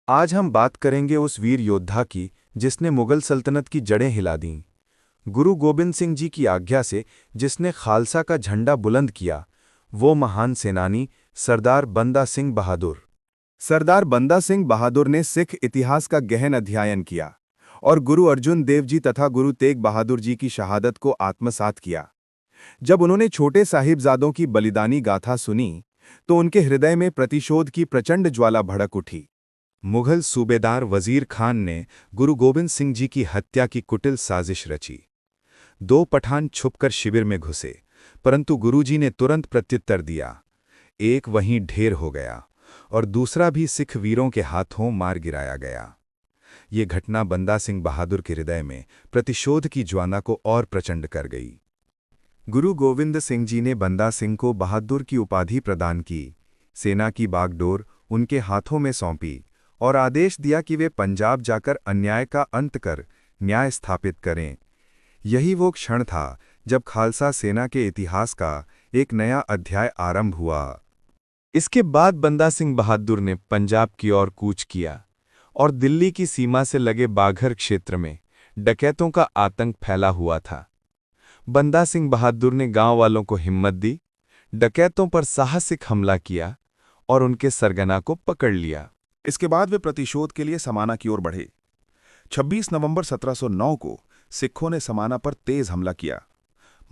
आज हम बात करेंगे उस वीर योद्धा की जिसने मुगल सल्तनत की जड़ें हिला दीं। गुरु गोबिंद सिंह जी की आज्ञा से जिसने खालसा का झंडा बुलंद किया, वो महान सेनानी सरदार बंदा सिंह बहादुर। सरदार बंदा सिंह बहादुर ने सिख इतिहास का गहन अध्ययन किया और गुरु अर्जुन देव जी तथा गुरु तेग बहादुर जी की शहादत को आत्मसात किया। जब उन्होंने छोटे साहिबजादों की बलिदानी गाथा सुनी, तो उनके हृदय में प्रतिशोध की प्रचंड ज्वाला भड़क उठी। मुगल सूबेदार वजीर खान ने गुरु गोबिंद सिंह जी की हत्या की कुटिल साजिश रची। दो पठान छुपकर शिविर में घुसे, परंतु गुरुजी ने तुरंत प्रत्युत्तर दिया। एक वहीं ढेर हो गया और दूसरा भी सिख वीरों के हाथों मार गिराया गया। ये घटना बंदा सिंह बहादुर के हृदय में प्रतिशोध की ज्वाला को और प्रचंड कर गई। गुरु गोविंद सिंह जी ने बंदा सिंह को बहादुर की उपाधि प्रदान की, सेना की बागडोर उनके हाथों में सौंपी और आदेश दिया कि वे पंजाब जाकर अन्याय का अंत कर न्याय स्थापित करें। यही वो क्षण था जब खालसा सेना के इतिहास का एक नया अध्याय आरंभ हुआ। इसके बाद बंदा सिंह बहादुर ने पंजाब की ओर कूच किया और दिल्ली की सीमा से लगे बाघर क्षेत्र में डकैतों का आतंक फैला हुआ था। बंदा सिंह बहादुर ने गांव वालों को हिम्मत दी, डकैतों पर साहसिक हमला किया और उनके सरगना को पकड़ लिया। इसके बाद वे प्रतिशोध के लिए समाना की ओर बढ़े। 26 नवंबर 1709 को सिखों ने समाना पर तेज हमला किया।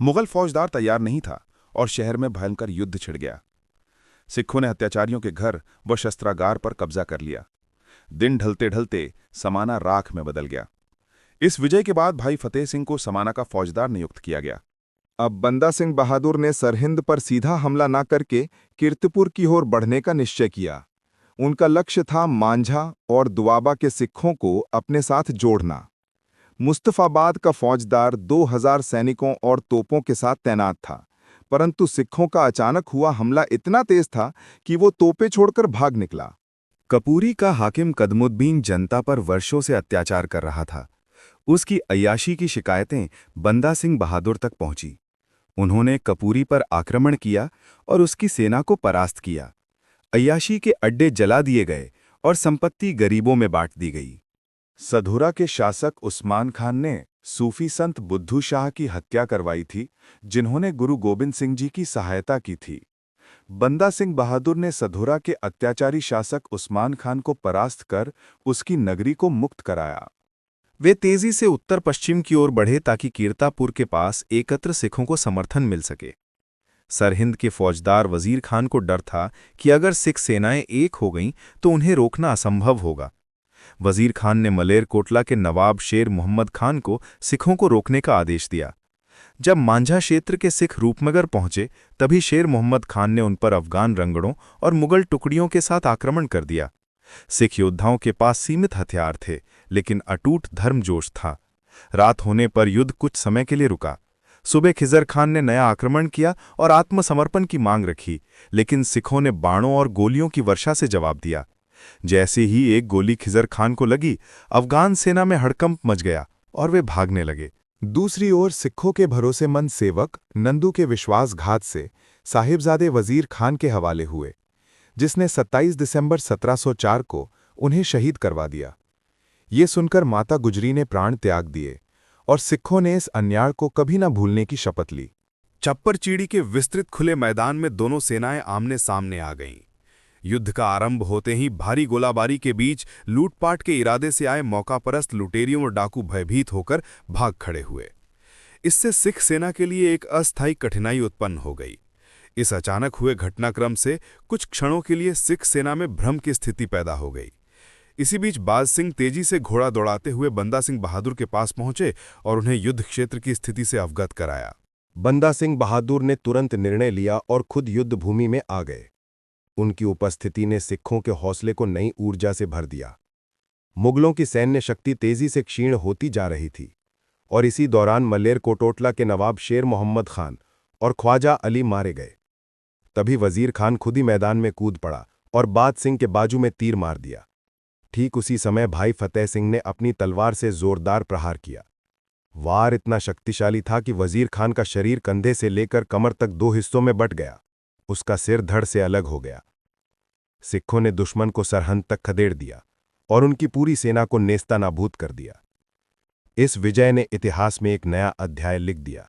मुगल फौजदार तैयार नहीं था और शहर में भयंकर युद्ध छिड़ गया। सिखों ने अत्याचारियों के घर व शस्त्रागार पर कब्जा कर लिया। दिन ढलते ढलते समाना राख में बदल गया। इस विजय के बाद भाई फतेह सिंह को समाना का फौजदार नियुक्त किया गया। अब बंदा सिंह बहादुर ने सरहिंद पर सीधा हमला न करके कीर्तपुर की ओर बढ़ने का निश्चय किया। उनका लक्ष्य था मांझा और दुआबा के सिखों को अपने साथ जोड़ना। मुस्तफाबाद का फौजदार 2000 सैनिकों और तोपों के साथ तैनात था, परंतु सिखों का अचानक हुआ हमला इतना तेज था कि वो तोपें छोड़कर भाग निकला। कपूरी का हाकिम कदमुद्दीन जनता पर वर्षों से अत्याचार कर रहा था। उसकी अय्याशी की शिकायतें बंदा सिंह बहादुर तक पहुंची। उन्होंने कपूरी पर आक्रमण किया और उसकी सेना को परास्त किया। अय्याशी के अड्डे जला दिए गए और संपत्ति गरीबों में बांट दी गई। सधुरा के शासक उस्मान खान ने सूफी संत बुद्धू शाह की हत्या करवाई थी, जिन्होंने गुरु गोबिंद सिंह जी की सहायता की थी। बंदा सिंह बहादुर ने सधुरा के अत्याचारी शासक उस्मान खान को परास्त कर उसकी नगरी को मुक्त कराया। वे तेजी से उत्तर पश्चिम की ओर बढ़े ताकि कीर्तापुर के पास एकत्र सिखों को समर्थन मिल सके। सरहिंद के फौजदार वजीर खान को डर था कि अगर सिख सेनाएं एक हो गईं तो उन्हें रोकना असंभव होगा। वजीर खान ने मलेरकोटला के नवाब शेर मोहम्मद खान को सिखों को रोकने का आदेश दिया। जब मांझा क्षेत्र के सिख रूपनगर पहुंचे, तभी शेर मोहम्मद खान ने उन पर अफगान रंगड़ों और मुगल टुकड़ियों के साथ आक्रमण कर दिया। सिख योद्धाओं के पास सीमित हथियार थे, लेकिन अटूट धर्मजोश था। रात होने पर युद्ध कुछ समय के लिए रुका। सुबह खिजर खान ने नया आक्रमण किया और आत्मसमर्पण की मांग रखी, लेकिन सिखों ने बाणों और गोलियों की वर्षा से जवाब दिया। जैसे ही एक गोली खिजर खान को लगी, अफगान सेना में हड़कंप मच गया और वे भागने लगे। दूसरी ओर सिखों के भरोसेमंद सेवक नंदू के विश्वासघात से साहिबजादे वजीर खान के हवाले हुए, जिसने 27 दिसंबर 1704 को उन्हें शहीद करवा दिया। ये सुनकर माता गुजरी ने प्राण त्याग दिए और सिखों ने इस अन्याय को कभी न भूलने की शपथ ली। चप्परचीड़ी के विस्तृत खुले मैदान में दोनों सेनाएं आमने सामने आ गईं। युद्ध का आरंभ होते ही भारी गोलाबारी के बीच लूटपाट के इरादे से आए मौकापरस्त लुटेरियों और डाकू भयभीत होकर भाग खड़े हुए। इससे सिख सेना के लिए एक अस्थायी कठिनाई उत्पन्न हो गई। इस अचानक हुए घटनाक्रम से कुछ क्षणों के लिए सिख सेना में भ्रम की स्थिति पैदा हो गई। इसी बीच बाज सिंह तेजी से घोड़ा दौड़ाते हुए बंदा सिंह बहादुर के पास पहुंचे और उन्हें युद्ध क्षेत्र की स्थिति से अवगत कराया। बंदा सिंह बहादुर ने तुरंत निर्णय लिया और खुद युद्ध भूमि में आ गए। उनकी उपस्थिति ने सिखों के हौसले को नई ऊर्जा से भर दिया। मुगलों की सैन्य शक्ति तेजी से क्षीण होती जा रही थी और इसी दौरान मलेरकोटला के नवाब शेर मोहम्मद खान और ख्वाजा अली मारे गए। तभी वजीर खान खुद ही मैदान में कूद पड़ा और बाज सिंह के बाजू में तीर मार दिया। ठीक उसी समय भाई फतेह सिंह ने अपनी तलवार से जोरदार प्रहार किया। वार इतना शक्तिशाली था कि वजीर खान का शरीर कंधे से लेकर कमर तक दो हिस्सों में बंट गया। उसका सिर धड़ से अलग हो गया। सिखों ने दुश्मन को सरहद तक खदेड़ दिया और उनकी पूरी सेना को नेस्तनाबूद कर दिया। इस विजय ने इतिहास में एक नया अध्याय लिख दिया।